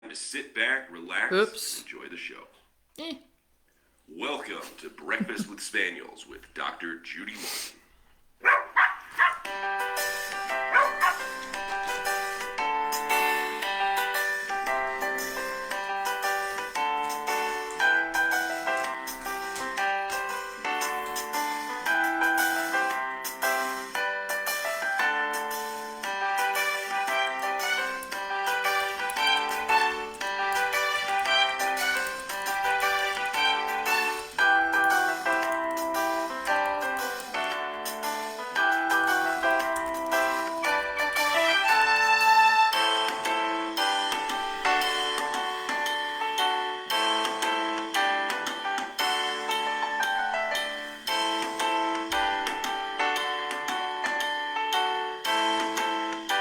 to sit back, relax, Oops. and enjoy the show. Eh. Welcome to Breakfast with Spaniels with Dr. Judy Morgan.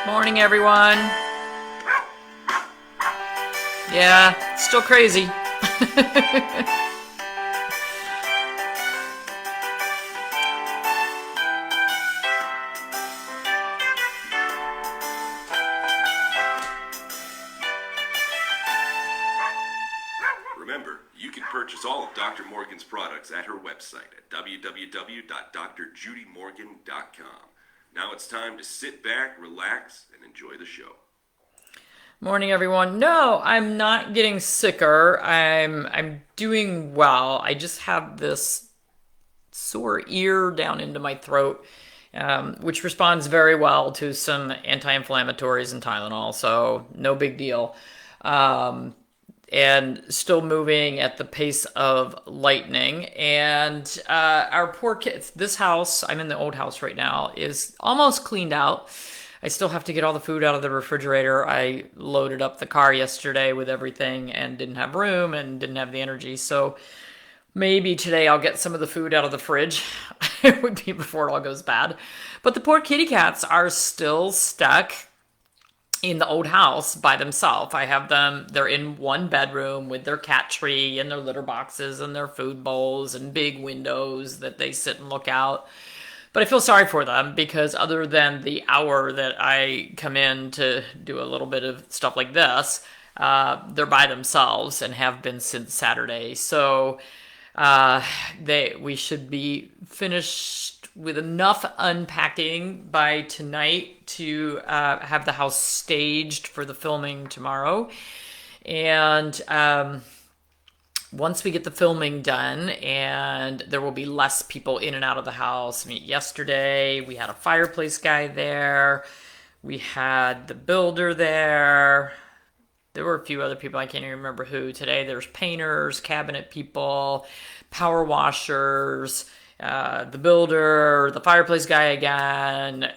Morning, everyone. Yeah, still crazy. Remember, you can purchase all of Dr. Morgan's products at her website at www.drjudymorgan.com. Now it's time to sit back, relax, and enjoy the show. Morning, everyone. No, I'm not getting sicker. I'm doing well. I just have this sore ear down into my throat, which responds very well to some anti-inflammatories and Tylenol. So no big deal. Um, and still moving at the pace of lightning. And our poor kids, this house, I'm in the old house right now, is almost cleaned out. I still have to get all the food out of the refrigerator. I loaded up the car yesterday with everything and didn't have room and didn't have the energy. So maybe today I'll get some of the food out of the fridge. It would be before it all goes bad. But the poor kitty cats are still stuck in the old house by themselves. I have them, they're in one bedroom with their cat tree and their litter boxes and their food bowls and big windows that they sit and look out. But I feel sorry for them because other than the hour that I come in to do a little bit of stuff like this, they're by themselves and have been since Saturday. So we should be finished with enough unpacking by tonight to have the house staged for the filming tomorrow. And once we get the filming done, and there will be less people in and out of the house. I mean, yesterday we had a fireplace guy there. We had the builder there. There were a few other people, I can't even remember who. Today there's painters, cabinet people, power washers, the builder, the fireplace guy again,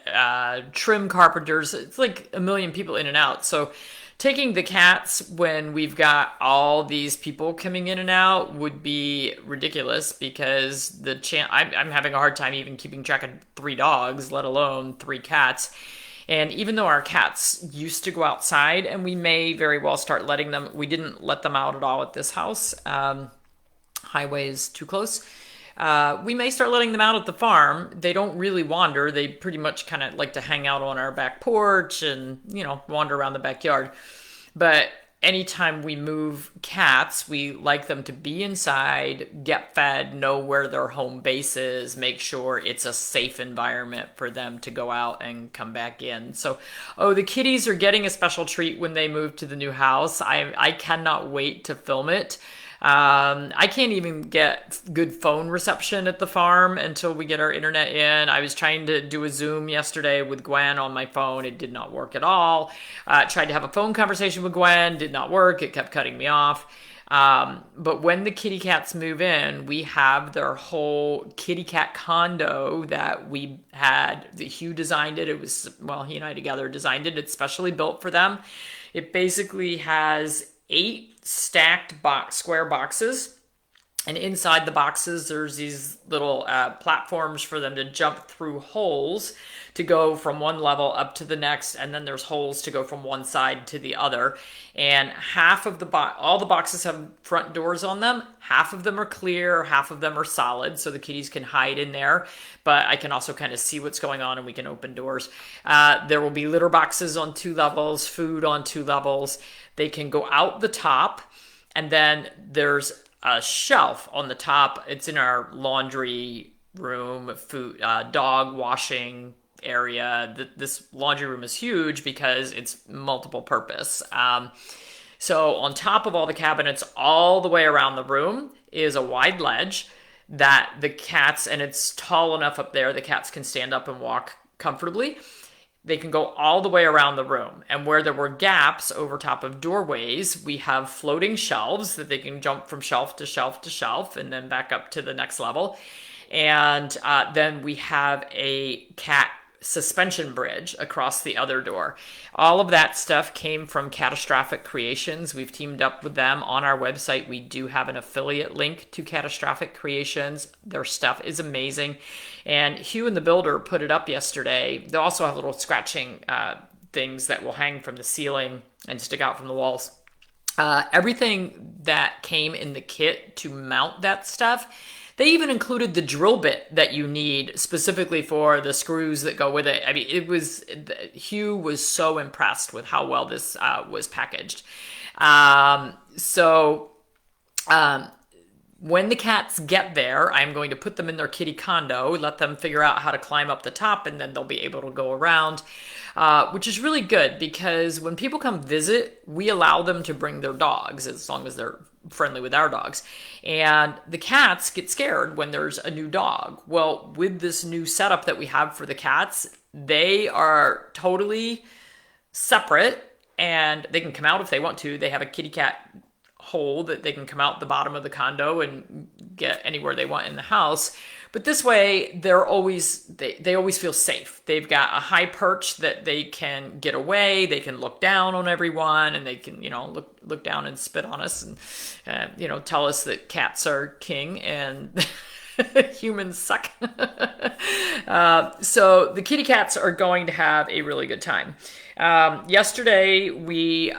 trim carpenters. It's like a million people in and out. So taking the cats when we've got all these people coming in and out would be ridiculous because I'm having a hard time even keeping track of 3 dogs, let alone 3 cats. And even though our cats used to go outside, and we may very well start letting them, we didn't let them out at all at this house. Highway is too close. We may start letting them out at the farm. They don't really wander. They pretty much kind of like to hang out on our back porch and, wander around the backyard. But anytime we move cats, we like them to be inside, get fed, know where their home base is, make sure it's a safe environment for them to go out and come back in. So, the kitties are getting a special treat when they move to the new house. I cannot wait to film it. I can't even get good phone reception at the farm until we get our internet in. I was trying to do a Zoom yesterday with Gwen on my phone. It did not work at all. Tried to have a phone conversation with Gwen. Did not work. It kept cutting me off. But when the kitty cats move in, we have their whole kitty cat condo that we had. Hugh designed it. It was, well, he and I together designed it. It's specially built for them. It basically has 8 stacked square boxes, and inside the boxes there's these little platforms for them to jump through holes to go from one level up to the next, and then there's holes to go from one side to the other. And half of all the boxes have front doors on them. Half of them are clear, half of them are solid, so the kitties can hide in there. But I can also kind of see what's going on, and we can open doors. There will be litter boxes on 2 levels, food on 2 levels. They can go out the top, and then there's a shelf on the top. It's in our laundry room, food, dog washing area. This laundry room is huge because it's multiple purpose. So on top of all the cabinets, all the way around the room is a wide ledge that the cats, and it's tall enough up there, the cats can stand up and walk comfortably. They can go all the way around the room. And where there were gaps over top of doorways, we have floating shelves that they can jump from shelf to shelf to shelf and then back up to the next level. And then we have a cat suspension bridge across the other door. All of that stuff came from Catastrophic Creations. We've teamed up with them on our website. We do have an affiliate link to Catastrophic Creations. Their stuff is amazing. And Hugh and the Builder put it up yesterday. They also have little scratching things that will hang from the ceiling and stick out from the walls. Everything that came in the kit to mount that stuff, they even included the drill bit that you need specifically for the screws that go with it. I mean, Hugh was so impressed with how well this was packaged. When the cats get there, I'm going to put them in their kitty condo, let them figure out how to climb up the top, and then they'll be able to go around, which is really good because when people come visit, we allow them to bring their dogs as long as they're friendly with our dogs. And the cats get scared when there's a new dog. Well, with this new setup that we have for the cats, they are totally separate and they can come out if they want to. They have a kitty cat hole that they can come out the bottom of the condo and get anywhere they want in the house. But this way, they always feel safe. They've got a high perch that they can get away. They can look down on everyone, and they can, look down and spit on us, and tell us that cats are king and humans suck. So the kitty cats are going to have a really good time. Yesterday, we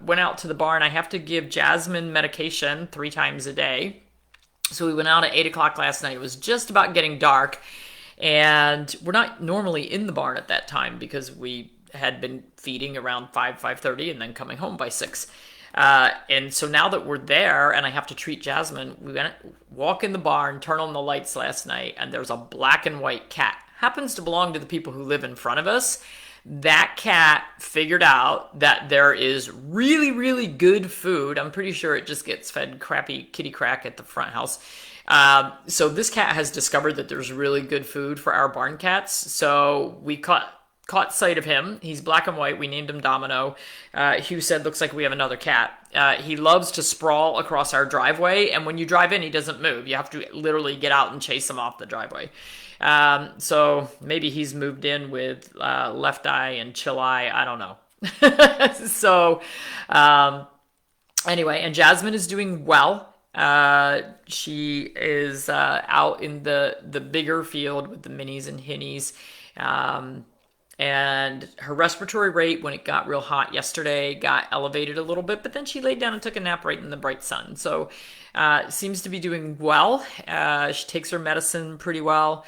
went out to the barn. I have to give Jasmine medication 3 times a day. So we went out at 8 o'clock last night. It was just about getting dark. And we're not normally in the barn at that time because we had been feeding around 5:30 and then coming home by 6. And so now that we're there and I have to treat Jasmine, we went walk in the barn, turn on the lights last night, and there's a black and white cat. Happens to belong to the people who live in front of us. That cat figured out that there is really, really good food. I'm pretty sure it just gets fed crappy kitty crack at the front house. So this cat has discovered that there's really good food for our barn cats. So we caught sight of him. He's black and white. We named him Domino. Hugh said, looks like we have another cat. He loves to sprawl across our driveway. And when you drive in, he doesn't move. You have to literally get out and chase him off the driveway. So maybe he's moved in with Left Eye and Chill Eye. I don't know. So anyway, and Jasmine is doing well. She is out in the bigger field with the minis and hinnies. And her respiratory rate, when it got real hot yesterday, got elevated a little bit, but then she laid down and took a nap right in the bright sun. So seems to be doing well. She takes her medicine pretty well.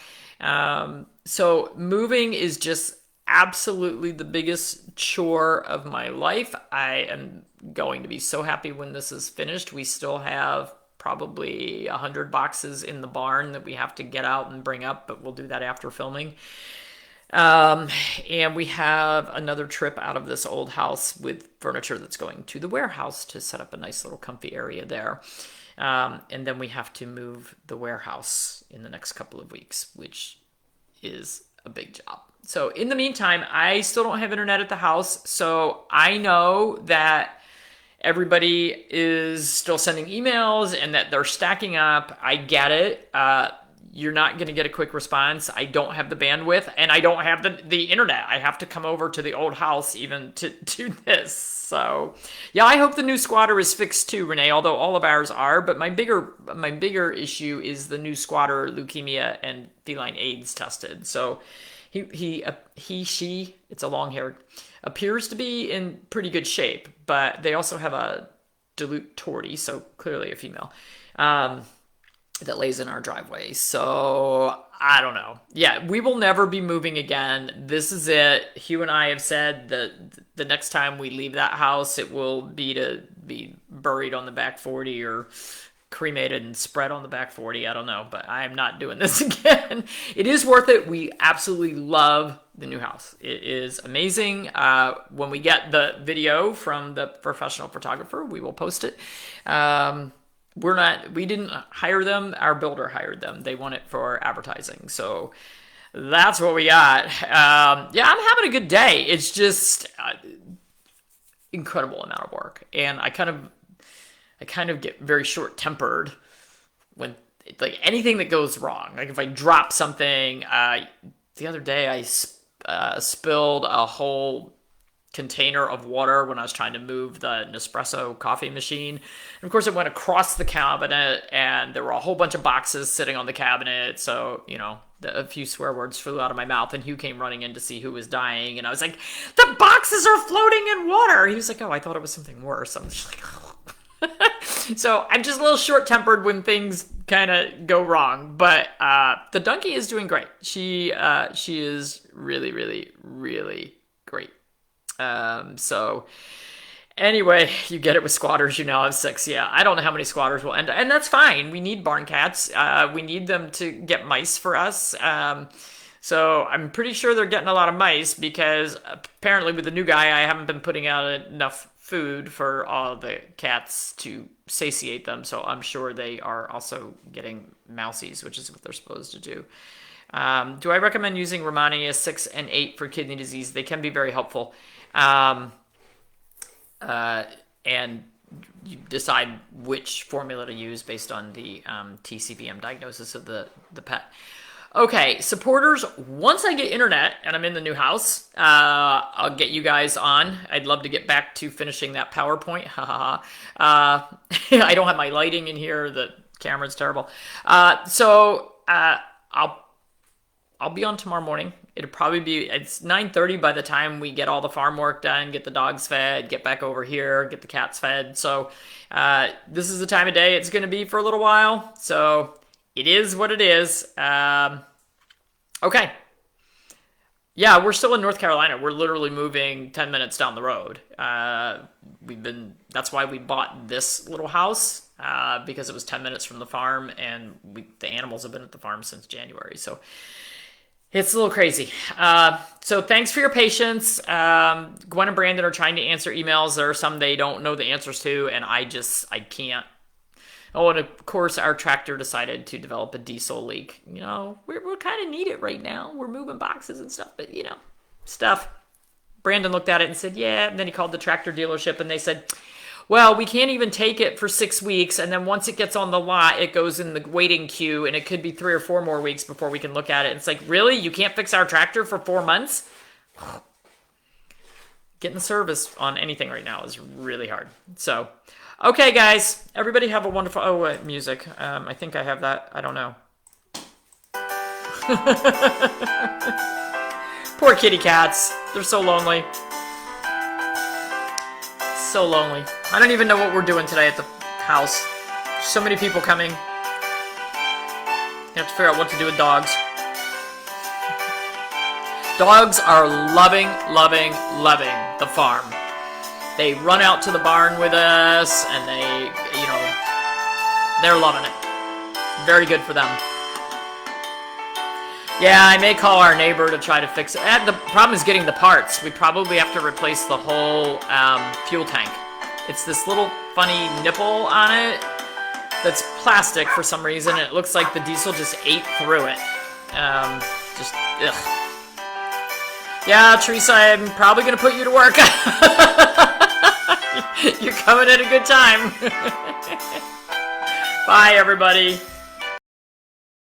So moving is just absolutely the biggest chore of my life. I am going to be so happy when this is finished. We still have probably 100 boxes in the barn that we have to get out and bring up, but we'll do that after filming. And we have another trip out of this old house with furniture that's going to the warehouse to set up a nice little comfy area there. And then we have to move the warehouse in the next couple of weeks, which is a big job. So in the meantime, I still don't have internet at the house. So I know that everybody is still sending emails and that they're stacking up. I get it. You're not going to get a quick response. I don't have the bandwidth and I don't have the internet. I have to come over to the old house even to do this. So yeah, I hope the new squatter is fixed too, Renee, although all of ours are. But my bigger issue is the new squatter leukemia and feline AIDS tested. So she, it's a long-haired, appears to be in pretty good shape, but they also have a dilute tortie, so clearly a female. that lays in our driveway. So I don't know. Yeah, we will never be moving again. This is it. Hugh and I have said that the next time we leave that house, it will be to be buried on the back 40 or cremated and spread on the back 40. I don't know, but I am not doing this again. It is worth it. We absolutely love the new house. It is amazing. When we get the video from the professional photographer, we will post it. We didn't hire them. Our builder hired them. They want it for advertising. So that's what we got. Yeah, I'm having a good day. It's just incredible amount of work. And I kind of get very short-tempered when like anything that goes wrong. Like if I drop something, the other day I spilled a whole container of water when I was trying to move the Nespresso coffee machine. And of course it went across the cabinet and there were a whole bunch of boxes sitting on the cabinet. So, a few swear words flew out of my mouth and Hugh came running in to see who was dying. And I was like, the boxes are floating in water. He was like, oh, I thought it was something worse. I'm just like, oh. So I'm just a little short-tempered when things kind of go wrong, but the donkey is doing great. She is really, really, really great. So anyway, you get it with squatters. You now have 6. Yeah, I don't know how many squatters will end, and that's fine. We need barn cats. We need them to get mice for us. So I'm pretty sure they're getting a lot of mice because apparently with the new guy, I haven't been putting out enough food for all the cats to satiate them. So I'm sure they are also getting mousies, which is what they're supposed to do. Do I recommend using Romania 6 and 8 for kidney disease? They can be very helpful. And you decide which formula to use based on the TCVM diagnosis of the pet. Okay, supporters, once I get internet and I'm in the new house, I'll get you guys on. I'd love to get back to finishing that PowerPoint. I don't have my lighting in here. The camera's terrible. So I'll be on tomorrow morning. It'll probably be, it's 9:30 by the time we get all the farm work done, get the dogs fed, get back over here, get the cats fed. So this is the time of day it's going to be for a little while. So it is what it is. Okay. Yeah, we're still in North Carolina. We're literally moving 10 minutes down the road. That's why we bought this little house, because it was 10 minutes from the farm, and the animals have been at the farm since January. So it's a little crazy. So thanks for your patience. Gwen and Brandon are trying to answer emails. There are some they don't know the answers to, and I can't. Oh, and of course, our tractor decided to develop a diesel leak. We kind of need it right now. We're moving boxes and stuff, but stuff. Brandon looked at it and said, yeah. And then he called the tractor dealership and they said, well, we can't even take it for 6 weeks. And then once it gets on the lot, it goes in the waiting queue and it could be 3 or 4 more weeks before we can look at it. It's like, really? You can't fix our tractor for 4 months? Getting service on anything right now is really hard. So, okay, guys. Everybody have a wonderful... Oh, music. I think I have that. I don't know. Poor kitty cats. They're so lonely. So lonely. I don't even know what we're doing today at the house. So many people coming. You have to figure out what to do with dogs. Dogs are loving, loving, loving the farm. They run out to the barn with us, and they're loving it. Very good for them. Yeah, I may call our neighbor to try to fix it. The problem is getting the parts. We probably have to replace the whole fuel tank. It's this little funny nipple on it that's plastic for some reason, and it looks like the diesel just ate through it. Ugh. Yeah, Teresa, I'm probably going to put you to work. You're coming at a good time. Bye, everybody.